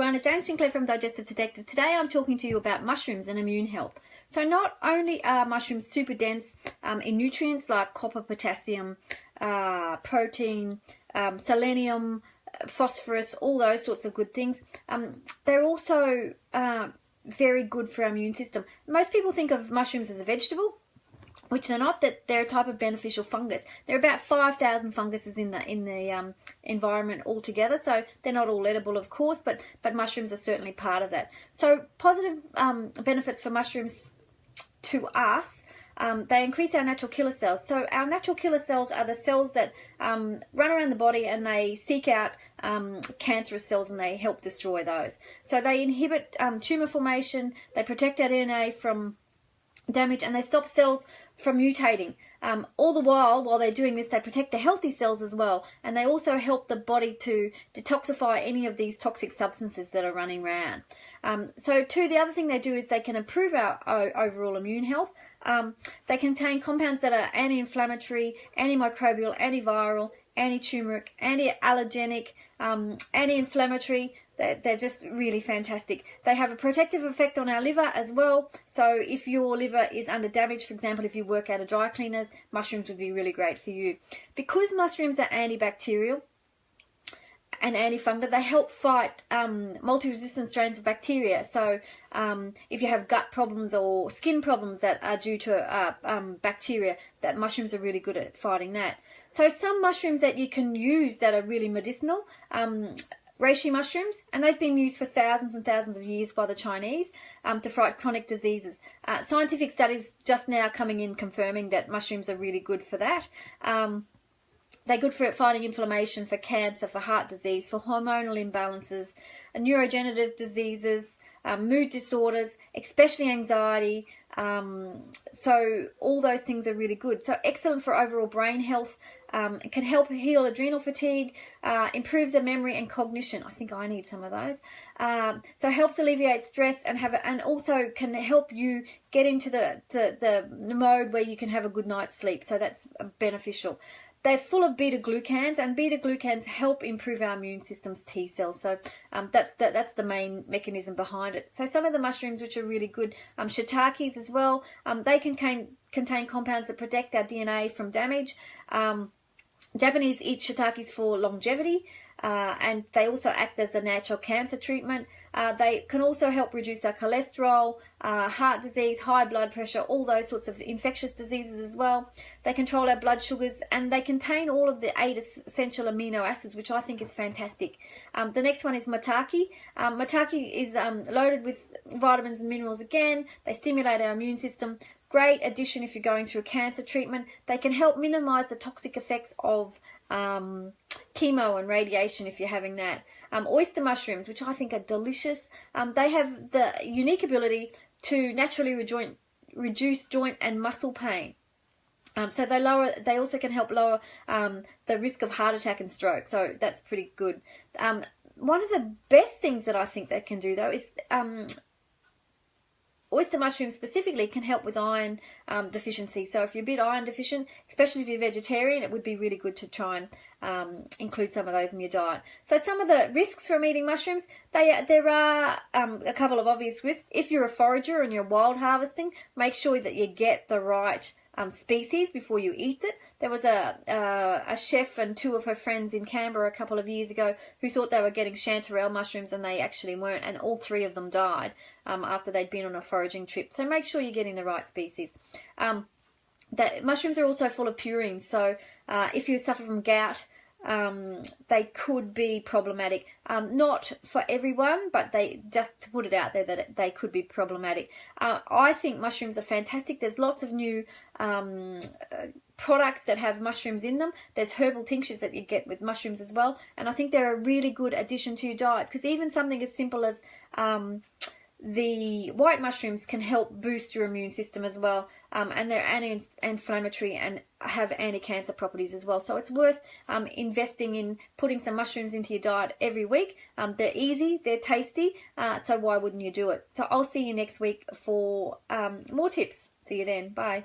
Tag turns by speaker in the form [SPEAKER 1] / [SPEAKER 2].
[SPEAKER 1] everyone, it's Anne Sinclair from Digestive Detective. Today I'm talking to you about mushrooms and immune health. So not only are mushrooms super dense in nutrients like copper, potassium, protein, selenium, phosphorus, all those sorts of good things, they're also very good for our immune system. Most people think of mushrooms as a vegetable, which they're not. That they're a type of beneficial fungus. There are about 5,000 funguses in the environment altogether, so they're not all edible, of course, but mushrooms are certainly part of that. So positive benefits for mushrooms to us. They increase our natural killer cells. So our natural killer cells are the cells that run around the body and they seek out cancerous cells and they help destroy those. So they inhibit tumor formation, they protect our DNA from damage, and they stop cells from mutating. All the while they're doing this, they protect the healthy cells as well, and they also help the body to detoxify any of these toxic substances that are running around. So too, the other thing they do is they can improve our overall immune health. They contain compounds that are anti-inflammatory, antimicrobial, antiviral, anti-turmeric, anti-allergenic, anti-inflammatory. They're just really fantastic. They have a protective effect on our liver as well. So if your liver is under damage, for example, if you work out of dry cleaners, mushrooms would be really great for you. Because mushrooms are antibacterial and antifungal, they help fight multi-resistant strains of bacteria. So if you have gut problems or skin problems that are due to bacteria, that mushrooms are really good at fighting that. So some mushrooms that you can use that are really medicinal, reishi mushrooms, and they've been used for thousands and thousands of years by the Chinese to fight chronic diseases. Scientific studies just now coming in confirming that mushrooms are really good for that. They're good for fighting inflammation, for cancer, for heart disease, for hormonal imbalances, neurodegenerative diseases, mood disorders, especially anxiety. So all those things are really good. So excellent for overall brain health. It can help heal adrenal fatigue, improves the memory and cognition. I think I need some of those. So helps alleviate stress and also can help you get into the mode where you can have a good night's sleep. So that's beneficial. They're full of beta-glucans, and beta-glucans help improve our immune system's T cells. So that's the main mechanism behind it. So some of the mushrooms which are really good, shiitakes as well, they contain compounds that protect our DNA from damage. Japanese eat shiitakes for longevity, and they also act as a natural cancer treatment. They can also help reduce our cholesterol, heart disease, high blood pressure, all those sorts of infectious diseases as well. They control our blood sugars, and they contain all of the 8 essential amino acids, which I think is fantastic. The next one is maitake. Maitake is loaded with vitamins and minerals again. They stimulate our immune system. Great addition if you're going through cancer treatment. They can help minimize the toxic effects of chemo and radiation if you're having that. Oyster mushrooms, which I think are delicious, they have the unique ability to naturally reduce joint and muscle pain. So they also can help lower the risk of heart attack and stroke. So that's pretty good. One of the best things that I think they can do though is oyster mushrooms specifically can help with iron deficiency. So if you're a bit iron deficient, especially if you're vegetarian, it would be really good to try and include some of those in your diet. So some of the risks from eating mushrooms, there are a couple of obvious risks. If you're a forager and you're wild harvesting, make sure that you get the right species before you eat it. There was a chef and 2 of her friends in Canberra a couple of years ago who thought they were getting chanterelle mushrooms, and they actually weren't, and all 3 of them died after they'd been on a foraging trip. So make sure you're getting the right species. Mushrooms are also full of purines, so if you suffer from gout, they could be problematic. Not for everyone, but they just to put it out there that they could be problematic. I think mushrooms are fantastic. There's lots of new products that have mushrooms in them. There's herbal tinctures that you get with mushrooms as well, and I think they're a really good addition to your diet, because even something as simple as the white mushrooms can help boost your immune system as well, and they're anti-inflammatory and have anti-cancer properties as well. So it's worth investing in putting some mushrooms into your diet every week. They're easy, they're tasty, so why wouldn't you do it? So I'll see you next week for more tips. See you then. Bye.